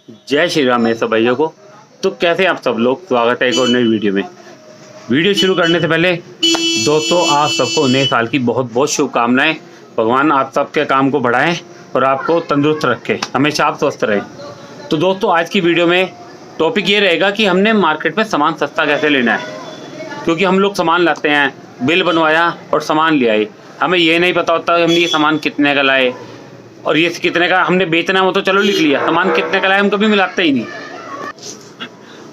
जय श्री राम मेरे सब भाइयों को। तो कैसे आप सब लोग, स्वागत है एक और नई वीडियो में। वीडियो शुरू करने से पहले दोस्तों आप सबको नए साल की बहुत बहुत शुभकामनाएं। भगवान आप सबके काम को बढ़ाएं और आपको तंदुरुस्त रखे, हमेशा आप स्वस्थ रहें। तो दोस्तों आज की वीडियो में टॉपिक ये रहेगा कि हमने मार्केट में सामान सस्ता कैसे लेना है। क्योंकि हम लोग सामान लाते हैं, बिल बनवाया और सामान ले आए, हमें ये नहीं पता होता हमने ये सामान कितने का लाए और ये कितने का हमने बेचना हो तो चलो लिख लिया, सामान कितने का लाए हम कभी मिलाते ही नहीं।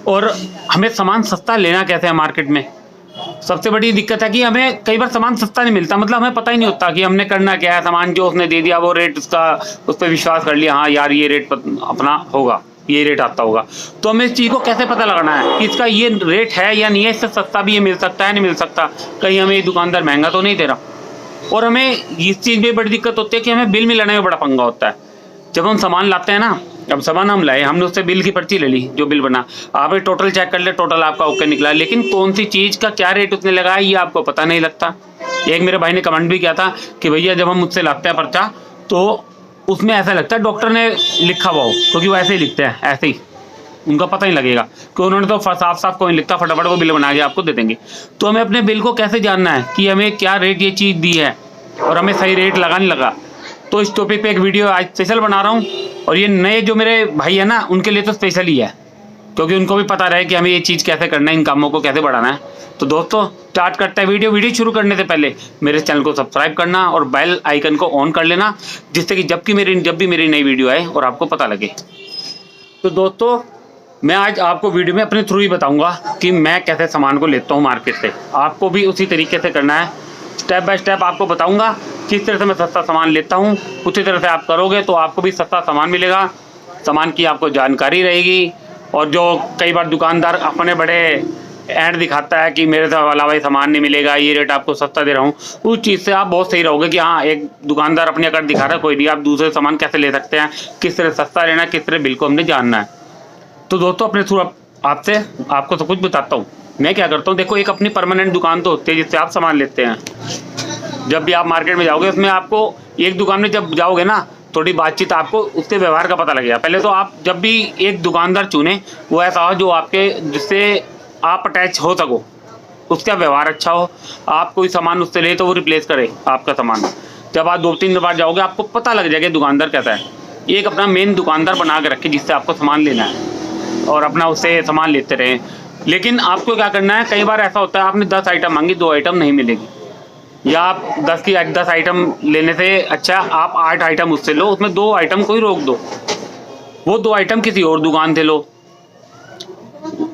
और हमें सामान सस्ता लेना कैसे है मार्केट में, सबसे बड़ी दिक्कत है कि हमें कई बार सामान सस्ता नहीं मिलता। मतलब हमें पता ही नहीं होता कि हमने करना क्या है। सामान जो उसने दे दिया वो रेट उसका, उस पर विश्वास कर लिया, हाँ यार ये रेट अपना होगा, ये रेट आता होगा। तो हमें इस चीज़ को कैसे पता लगाना है कि इसका ये रेट है या नहीं है, इससे सस्ता भी ये मिल सकता है नहीं मिल सकता, कहीं हमें ये दुकानदार महंगा तो नहीं दे रहा। और हमें इस चीज़ में बड़ी दिक्कत होती है कि हमें बिल मिलाने में बड़ा पंगा होता है। जब हम सामान लाते हैं ना, अब सामान हम लाए, हमने उससे बिल की पर्ची ले ली, जो बिल बना, आपने टोटल चेक कर ले, टोटल आपका ओके निकला, लेकिन कौन सी चीज़ का क्या रेट उसने लगाया ये आपको पता नहीं लगता। एक मेरे भाई ने कमेंट भी किया था कि भैया जब हम मुझसे लाते हैं पर्चा तो उसमें ऐसा लगता है डॉक्टर ने लिखा हुआ हो, क्योंकि वो ऐसे ही लिखते हैं, ऐसे ही उनका पता नहीं लगेगा कि उन्होंने तो साफ साफ कोई लिखता, फटाफट वो बिल बना के आपको दे देंगे। तो हमें अपने बिल को कैसे जानना है कि हमें क्या रेट ये चीज़ दी है और हमें सही रेट लगा नहीं लगा। तो इस टॉपिक पे एक वीडियो आज स्पेशल बना रहा हूँ, और ये नए जो मेरे भाई है ना उनके लिए तो स्पेशल ही है, क्योंकि उनको भी पता रहे कि हमें ये चीज़ कैसे करना है, इन कामों को कैसे बढ़ाना है। तो दोस्तों स्टार्ट करते हैं वीडियो शुरू करने से पहले मेरे चैनल को सब्सक्राइब करना और बेल आइकन को ऑन कर लेना, जिससे कि जब भी मेरी नई वीडियो आए और आपको पता लगे। तो दोस्तों मैं आज आपको वीडियो में अपने थ्रू ही बताऊंगा कि मैं कैसे सामान को लेता हूं मार्केट से। आपको भी उसी तरीके से करना है, स्टेप बाय स्टेप आपको बताऊंगा किस तरह से मैं सस्ता सामान लेता हूं। उसी तरह से आप करोगे तो आपको भी सस्ता सामान मिलेगा, सामान की आपको जानकारी रहेगी। और जो कई बार दुकानदार अपने बड़े ऐड दिखाता है कि मेरे से वाला भाई सामान नहीं मिलेगा, ये रेट आपको सस्ता दे रहा हूँ, उस चीज़ से आप बहुत सही रहोगे कि हाँ एक दुकानदार अपनी अगर दिखा रहा है, कोई नहीं, आप दूसरे सामान कैसे ले सकते हैं, किस तरह सस्ता लेना है, किस तरह बिल को हमने जानना है। तो दोस्तों अपने थ्रू आपसे आपको सब कुछ बताता हूँ। मैं क्या करता हूँ, देखो एक अपनी परमानेंट दुकान तो होती है जिससे आप सामान लेते हैं। जब भी आप मार्केट में जाओगे उसमें आपको एक दुकान में जब जाओगे ना, थोड़ी बातचीत, आपको उसके व्यवहार का पता लगेगा। पहले तो आप जब भी एक दुकानदार चुने वो ऐसा हो जो आपके, जिससे आप अटैच हो सको, उसका व्यवहार अच्छा हो, आप कोई सामान उससे ले तो वो रिप्लेस करे आपका सामान। जब आप 2-3 बार जाओगे आपको पता लग जाएगा दुकानदार कैसा है। एक अपना मेन दुकानदार बना के रखे जिससे आपको सामान लेना है और अपना उससे सामान लेते रहें। लेकिन आपको क्या करना है, कई बार ऐसा होता है आपने 10 आइटम मांगी, 2 आइटम नहीं मिलेगी, या आप 10 आइटम लेने से अच्छा आप 8 आइटम उससे लो, उसमें 2 आइटम कोई रोक दो, वो 2 आइटम किसी और दुकान से लो।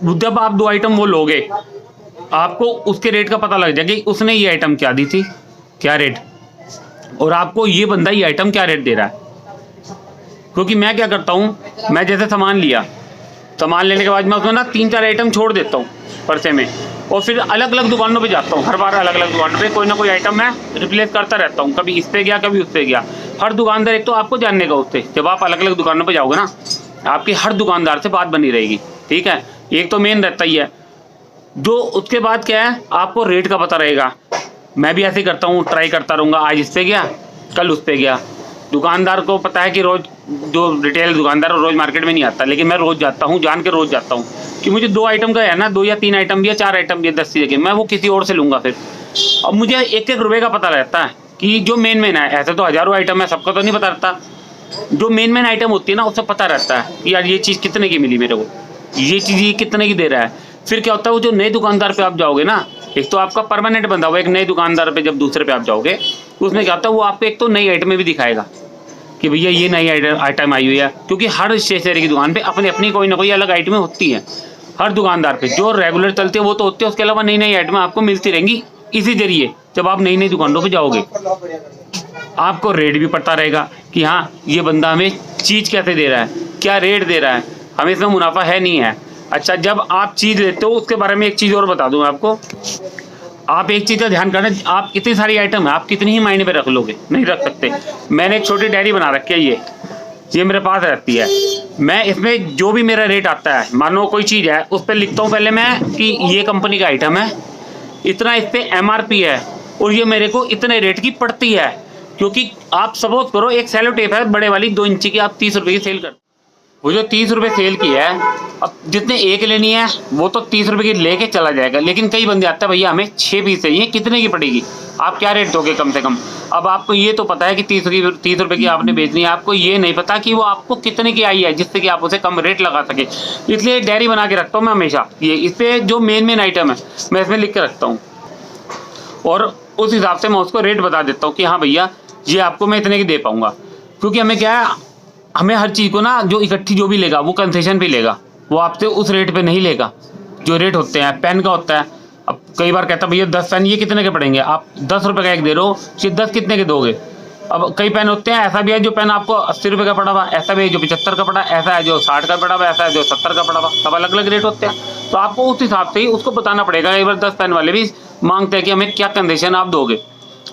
जब आप 2 आइटम वो लोगे आपको उसके रेट का पता लग जाएगा कि उसने ये आइटम क्या दी थी, क्या रेट, और आपको ये बंदा ये आइटम क्या रेट दे रहा है। क्योंकि मैं क्या करता हूँ, मैं जैसे सामान लिया, सामान लेने के बाद मैं उसमें ना 3-4 आइटम छोड़ देता हूँ पर्चे में, और फिर अलग अलग दुकानों पे जाता हूँ। हर बार अलग अलग दुकानों पे कोई ना कोई आइटम मैं रिप्लेस करता रहता हूँ, कभी इस पे गया कभी उस पे गया। हर दुकानदार एक तो आपको जानने का, उससे जब आप अलग अलग दुकानों पे जाओगे ना आपकी हर दुकानदार से बात बनी रहेगी, ठीक है, एक तो मेन रहता ही है। जो उसके बाद क्या है, आपको रेट का पता रहेगा। मैं भी ऐसे ही करता हूँ, ट्राई करता रहूँगा, आज इस पे गया कल उस पे गया। दुकानदार को पता है कि रोज़ जो रिटेल दुकानदार रोज़ मार्केट में नहीं आता, लेकिन मैं रोज़ जाता हूँ, जान के रोज़ जाता हूँ कि मुझे 2 आइटम का है ना, 2 या 3 आइटम भी है, 4 आइटम भी है, 10 की जगह मैं वो किसी और से लूँगा फिर। अब मुझे 1-1 रुपये का पता रहता है कि जो मेन है, ऐसे तो हज़ारों आइटम है, सबका तो नहीं पता रहता। जो मेन आइटम होती है ना उससे पता रहता है कि यार ये चीज़ कितने की मिली मेरे को, ये चीज़ ये कितने की दे रहा है। फिर क्या होता है, वो जो नए दुकानदार पे आप जाओगे ना, एक तो आपका परमानेंट बंदा हुआ, एक नए दुकानदार पे जब दूसरे पे आप जाओगे उसमें क्या होता है, वो आपको एक तो नई आइटमें भी दिखाएगा कि भैया ये नई आइटम आई हुई है। क्योंकि हर स्टेशनरी की दुकान पे अपनी अपनी कोई ना कोई अलग आइटमें होती हैं। हर दुकानदार पे जो रेगुलर चलते हैं वो तो होते हैं, उसके अलावा नई नई आइटमें आपको मिलती रहेंगी। इसी जरिए जब आप नई नई दुकानों पे जाओगे आपको रेट भी पता रहेगा कि हाँ ये बंदा हमें चीज़ कैसे दे रहा है, क्या रेट दे रहा है, हमें इसमें मुनाफा है नहीं है। अच्छा, जब आप चीज़ लेते हो उसके बारे में एक चीज़ और बता दूँ आपको, आप एक चीज़ का ध्यान करना, आप इतनी सारी आइटम है, आप कितनी ही मायने पे रख लोगे, नहीं रख सकते। मैंने एक छोटी डायरी बना रखी है, ये मेरे पास रहती है। मैं इसमें जो भी मेरा रेट आता है, मानो कोई चीज़ है, उस पर लिखता हूँ पहले मैं कि ये कंपनी का आइटम है, इतना इस पर MRP है और ये मेरे को इतने रेट की पड़ती है। क्योंकि आप सपोज करो एक सेलो टेप है बड़े वाली 2 इंची की, आप 30 रुपये की सेल कर, वो जो 30 रुपये सेल की है, अब जितने एक लेनी है वो तो 30 रुपये की लेके चला जाएगा, लेकिन कई बंदे आते हैं भैया हमें 6 पीस चाहिए, कितने की पड़ेगी, आप क्या रेट दोगे कम से कम। अब आपको ये तो पता है कि 30 रुपये की आपने बेचनी है, आपको ये नहीं पता कि वो आपको कितने की आई है, जिससे कि आप उसे कम रेट लगा सके। इसलिए डायरी बना के रखता हूँ मैं हमेशा, ये इस पर जो मेन आइटम है मैं इसमें लिख के रखता हूँ, और उस हिसाब से मैं उसको रेट बता देता हूँ कि हाँ भैया ये आपको मैं इतने की दे पाऊँगा। क्योंकि हमें क्या है, हमें हर चीज़ को ना जो इकट्ठी जो भी लेगा वो कंसेशन पे लेगा, वो आपसे उस रेट पे नहीं लेगा जो रेट होते हैं। पेन का होता है, अब कई बार कहता है भैया 10 पेन ये कितने के पड़ेंगे, आप 10 रुपये का एक दे रहे हो, ये 10 कितने के दोगे। अब कई पेन होते हैं, ऐसा भी है जो पेन आपको 80 रुपये का पड़ा हुआ, ऐसा भी है जो 75 का पड़ा, ऐसा है जो 60 का पड़ा हुआ, ऐसा है जो 70 का पड़ा हुआ, सब अलग अलग रेट होते हैं। तो आपको उस हिसाब से ही उसको बताना पड़ेगा। कई बार 10 पेन वाले भी मांगते हैं कि हमें क्या कंसेशन आप दोगे।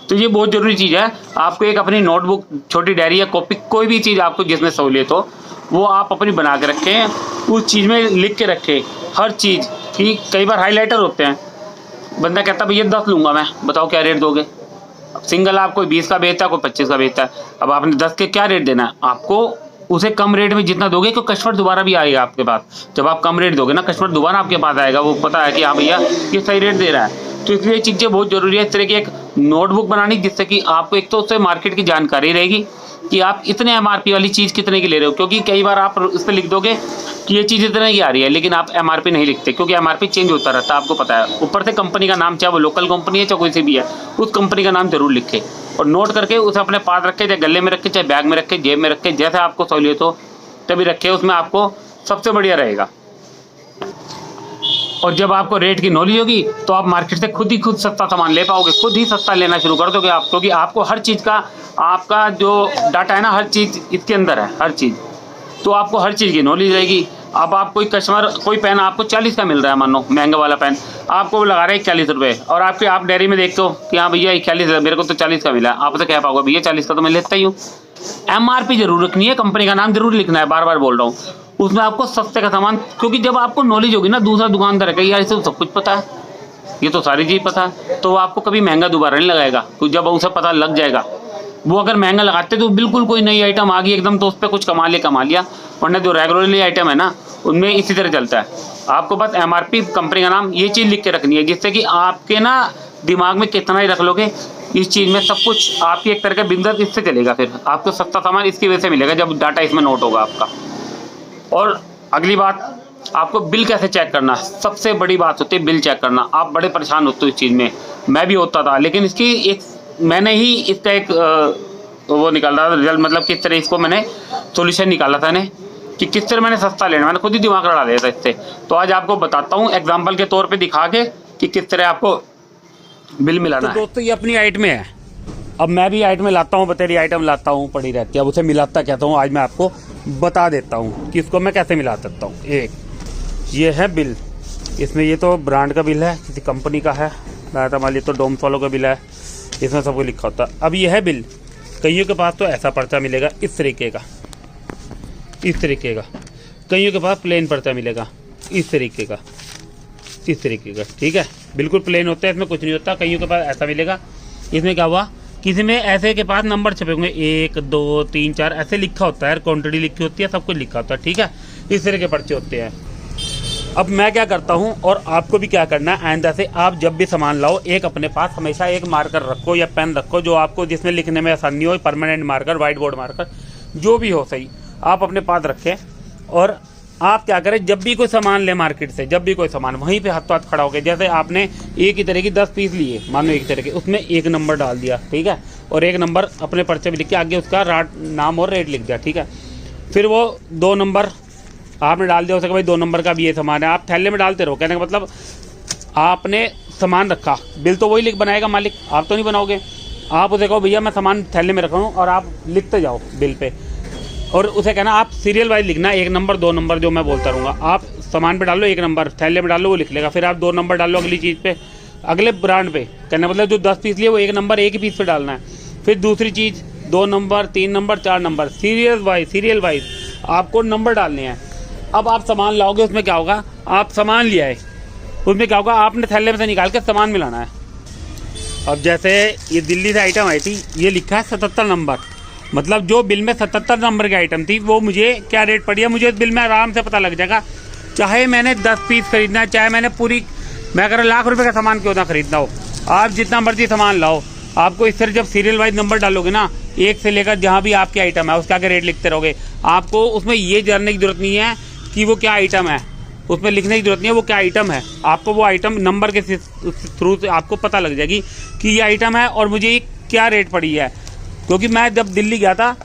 तो ये बहुत ज़रूरी चीज़ है, आपको एक अपनी नोटबुक, छोटी डायरी या कॉपी, कोई भी चीज़ आपको जिसमें सहूलियत हो वो आप अपनी बना के रखें, उस चीज़ में लिख के रखें हर चीज़ की। कई बार हाईलाइटर होते हैं, बंदा कहता भैया 10 लूँगा मैं, बताओ क्या रेट दोगे। अब सिंगल आप कोई 20 का बेचता है, कोई 25 का बेचता है, अब आपने 10 के क्या रेट देना है, आपको उसे कम रेट में जितना दोगे क्योंकि कस्टमर दोबारा भी आएगा आपके पास। जब आप कम रेट दोगे ना, कस्टमर दोबारा आपके पास आएगा, वो पता है कि हाँ भैया ये सही रेट दे रहा है। तो इसलिए चीज़ें बहुत ज़रूरी है इस तरह की एक नोटबुक बनानी, जिससे कि आपको एक तो उससे मार्केट की जानकारी रहेगी कि आप इतने MRP वाली चीज़ कितने की ले रहे हो। क्योंकि कई बार आप इस पर लिख दोगे कि ये चीज़ इतने की आ रही है, लेकिन आप MRP नहीं लिखते, क्योंकि MRP चेंज होता रहता है, आपको पता है। ऊपर से कंपनी का नाम, चाहे वो लोकल कंपनी है चाहे कोई सी भी है, उस कंपनी का नाम जरूर लिखे और नोट करके उसे अपने पास रखे, चाहे गले में रखे, चाहे बैग में रखे, जेब में रखे, जैसे आपको सहूलियत हो तभी रखे, उसमें आपको सबसे बढ़िया रहेगा। और जब आपको रेट की नॉलेज होगी तो आप मार्केट से खुद सस्ता सामान ले पाओगे, खुद ही सस्ता लेना शुरू कर दोगे आप, क्योंकि आपको हर चीज़ का, आपका जो डाटा है ना, हर चीज़ इसके अंदर है, हर चीज़। तो आपको हर चीज़ की नॉलेज रहेगी। अब आप कोई कस्टमर, कोई पेन आपको 40 का मिल रहा है, मान लो महंगा वाला पेन, आपको लगा रहा है 41 रुपये, और आप डायरी में देखते हो कि हाँ भैया 41 है, मेरे को तो 40 का मिला, आप उसे कह पाओगे भैया 40 का तो मैं लेता ही हूँ। MRP जरूर रखनी है, कंपनी का नाम जरूर लिखना है, बार बार बोल रहा हूँ, उसमें आपको सस्ते का सामान। क्योंकि जब आपको नॉलेज होगी ना, दूसरा दुकानदार है यार इसे तो सब कुछ पता है, ये तो सारी चीज़ पता है, तो वो आपको कभी महंगा दोबारा नहीं लगाएगा। क्योंकि जब उसे पता लग जाएगा, वो अगर महंगा लगाते तो बिल्कुल कोई नई आइटम आ गई एकदम, तो उस पर कुछ कमा लिया, वरना जो रेगुलरली आइटम है ना उनमें इसी तरह चलता है। आपको बस MRP, कंपनी का नाम, ये चीज़ लिख के रखनी है, जिससे कि आपके ना दिमाग में कितना ही रख लोगे इस चीज़ में, सब कुछ आपकी एक तरह का बिजनेस इससे चलेगा। फिर आपको सस्ता सामान इसकी वजह से मिलेगा जब डाटा इसमें नोट होगा आपका। और अगली बात, आपको बिल कैसे चेक करना, सबसे बड़ी बात होती है बिल चेक करना। आप बड़े परेशान होते हो इस चीज़ में, मैं भी होता था, लेकिन इसकी एक मैंने ही इसका एक वो निकाला रिजल्ट, मतलब किस तरह इसको मैंने सोल्यूशन निकाला था ने कि किस तरह मैंने सस्ता लेना, मैंने खुद ही दिमाग लड़ा दिया था इससे। तो आज आपको बताता हूँ एग्जाम्पल के तौर पर दिखा के कि किस तरह आपको बिल मिलाना है। दोस्तों ये अपनी आइटम है, अब मैं भी आइटम लाता हूँ, बतेरी आइटम लाता हूँ, पड़ी रहती है, अब उसे मिलाता कहता हूँ। आज मैं आपको बता देता हूँ कि इसको मैं कैसे मिला सकता हूँ। एक ये है बिल, इसमें ये तो ब्रांड का बिल है, किसी कंपनी का है, मान लीजिए तो डोम्स वालों का बिल है, इसमें सब कुछ लिखा होता है। अब ये है बिल, कईयों के पास तो ऐसा पर्चा मिलेगा इस तरीके का, इस तरीके का, कईयों के पास प्लेन पर्चा मिलेगा इस तरीके का, इस तरीके का, ठीक है, बिल्कुल प्लेन होता है, इसमें कुछ नहीं होता। कईयों के पास ऐसा मिलेगा, इसमें क्या हुआ, किसी में ऐसे के पास नंबर छपे होंगे 1 2 3 4 ऐसे लिखा होता है, क्वांटिटी लिखी होती है, सब कुछ लिखा होता है, ठीक है, इस तरह के पर्चे होते हैं। अब मैं क्या करता हूँ और आपको भी क्या करना है, आइंदा से आप जब भी सामान लाओ, एक अपने पास हमेशा एक मार्कर रखो या पेन रखो जो आपको, जिसमें लिखने में आसानी हो, permanent marker, white board marker, जो भी हो सही, आप अपने पास रखें। और आप क्या करें, जब भी कोई सामान ले मार्केट से, जब भी कोई सामान, वहीं पे हाथों हाथ खड़ा हो गया, जैसे आपने एक ही तरह की 10 पीस लिए, मानो एक तरह के, उसमें एक नंबर डाल दिया, ठीक है, और एक नंबर अपने पर्चे में लिख के आगे उसका नाम और रेट लिख दिया, ठीक है। फिर वो 2 नंबर आपने डाल दिया, उसे भाई 2 नंबर का भी ये सामान है, आप थैले में डालते रहो। कहने का मतलब आपने सामान रखा, बिल तो वही लिख बनाएगा मालिक, आप तो नहीं बनाओगे। आप उसे कहो भैया मैं सामान थैले में रख रहा हूँ, और आप लिखते जाओ बिल पे, और उसे कहना आप सीरियल वाइज लिखना, 1 नंबर 2 नंबर जो मैं बोलता रहूँगा। आप सामान पे डालो 1 नंबर, थैले में डालो वो लिख लेगा, फिर आप 2 नंबर डालो अगली चीज़ पे, अगले ब्रांड पे, कहना मतलब जो 10 पीस लिए वो 1 नंबर एक ही पीस पे डालना है। फिर दूसरी चीज़ 2 number 3 number 4 number, serial wise आपको नंबर डालने हैं। अब आप सामान लाओगे, उसमें क्या होगा, आप सामान लिया है, उसमें क्या होगा, आपने थैले में से निकाल के सामान मिलाना है। अब जैसे ये दिल्ली से आइटम आई थी, ये लिखा है 77 नंबर, मतलब जो बिल में 77 नंबर की आइटम थी वो मुझे क्या रेट पड़ी है, मुझे बिल में आराम से पता लग जाएगा। चाहे मैंने 10 पीस खरीदना है, चाहे मैंने मैं अगर लाख रुपए का सामान क्यों ना खरीदना हो, आप जितना मर्जी सामान लाओ, आपको इस तरह जब सीरियल वाइज नंबर डालोगे ना, एक से लेकर जहाँ भी आपकी आइटम है उसके आगे रेट लिखते रहोगे, आपको उसमें ये जानने की जरूरत नहीं है कि वो क्या आइटम है, उसमें लिखने की जरूरत नहीं है वो क्या आइटम है। आपको वो आइटम नंबर के थ्रू से आपको पता लग जाएगी कि ये आइटम है और मुझे ये क्या रेट पड़ी है। क्योंकि मैं जब दिल्ली गया था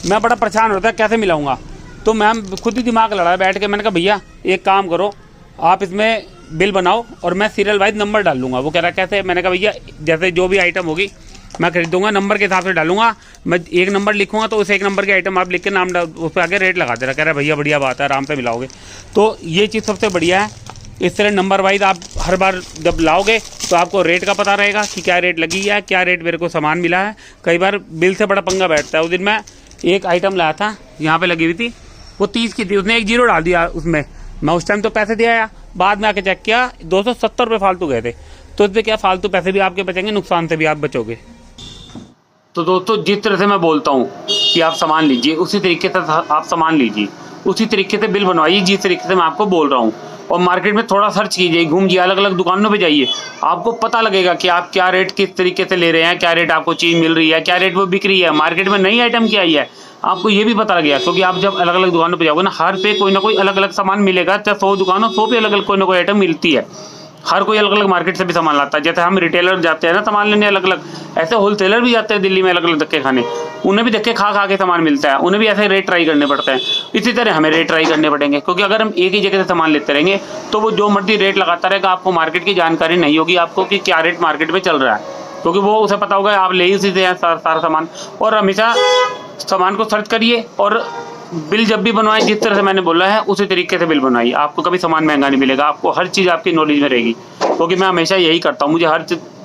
मैं बड़ा परेशान होता कैसे मिलाऊंगा, तो मैं खुद ही दिमाग लड़ा बैठ के, मैंने कहा भैया एक काम करो, आप इसमें बिल बनाओ और मैं सीरियल वाइज नंबर डाल लूँगा। वो कह रहा कैसे, मैंने कहा भैया जैसे जो भी आइटम होगी मैं खरीदूंगा नंबर के हिसाब से डालूंगा, मैं एक नंबर लिखूंगा तो उस एक नंबर की आइटम आप लिख के नाम उस पर आगे रेट लगा दे रहा। कह रहा भैया बढ़िया बात है, आराम से मिलाओगे। तो ये चीज़ सबसे बढ़िया है, इस तरह नंबर वाइज आप हर बार जब लाओगे तो आपको रेट का पता रहेगा कि क्या रेट लगी है, क्या रेट मेरे को सामान मिला है। कई बार बिल से बड़ा पंगा बैठता है। उस दिन मैं एक आइटम लाया था यहाँ पे लगी हुई थी, वो 30 की थी, उसने एक जीरो डाल दिया उसमें। मैं उस टाइम तो पैसे दे आया, बाद में आके चेक किया 270 रुपये फालतू गए थे। तो इसमें क्या फालतू पैसे भी आपके बचेंगे, नुकसान से भी आप बचोगे। तो दोस्तों जिस तरह से मैं बोलता हूँ कि आप सामान लीजिए उसी तरीके से आप सामान लीजिए, उसी तरीके से बिल बनवाइए जिस तरीके से मैं आपको बोल रहा हूँ। और मार्केट में थोड़ा सर्च कीजिए, घूमिए, अलग अलग दुकानों पे जाइए, आपको पता लगेगा कि आप क्या रेट किस तरीके से ले रहे हैं, क्या रेट आपको चीज़ मिल रही है, क्या रेट वो बिक रही है, मार्केट में नई आइटम क्या आई है, आपको ये भी पता लगेगा। क्योंकि आप जब अलग अलग दुकानों पर जाओगे ना, हर पे कोई ना कोई अलग अलग सामान मिलेगा। चाहे 100 दुकानों 100 पे अलग अलग कोई ना कोई आइटम मिलती है। हर कोई अलग अलग मार्केट से भी सामान लाता है। जैसे हम रिटेलर जाते हैं ना सामान लेने अलग अलग, ऐसे होलसेलर भी जाते हैं दिल्ली में अलग अलग धक्के खाने, उन्हें भी धक्के खा खा के सामान मिलता है, उन्हें भी ऐसे रेट ट्राई करने पड़ते हैं। इसी तरह हमें रेट ट्राई करने पड़ेंगे, क्योंकि अगर हम एक ही जगह से सामान लेते रहेंगे तो वो जो मर्जी रेट लगाता रहेगा, आपको मार्केट की जानकारी नहीं होगी आपको कि क्या रेट मार्केट में चल रहा है। क्योंकि वो उसे पता होगा आप ले ही उसी से सारा सामान। और हमेशा सामान को सर्च करिए और बिल जब भी बनवाएं जिस तरह से मैंने बोला है उसी तरीके से बिल बनवाइए, आपको कभी सामान महंगा नहीं मिलेगा, आपको हर चीज़ आपकी नॉलेज में रहेगी। क्योंकि मैं हमेशा यही करता हूँ, मुझे हर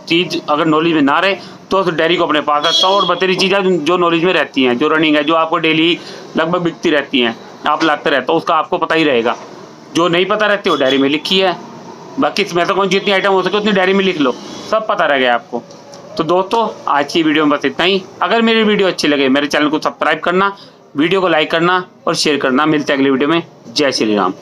चीज़ अगर नॉलेज में ना रहे तो उस डायरी को अपने पास रखता हूँ और बतेरी चीज़ें जो नॉलेज में रहती हैं, जो रनिंग है, जो आपको डेली लगभग बिकती रहती हैं, आप लाते रहते हो, उसका आपको पता ही रहेगा। जो नहीं पता रहती वो डायरी में लिखी है, बाकी इसमें तो कौन जितनी आइटम हो सके उतनी डायरी में लिख लो, सब पता रह गया आपको। तो दोस्तों आज की वीडियो में बस इतना ही। अगर मेरी वीडियो अच्छी लगे मेरे चैनल को सब्सक्राइब करना, वीडियो को लाइक करना और शेयर करना। मिलते हैं अगली वीडियो में। जय श्री राम।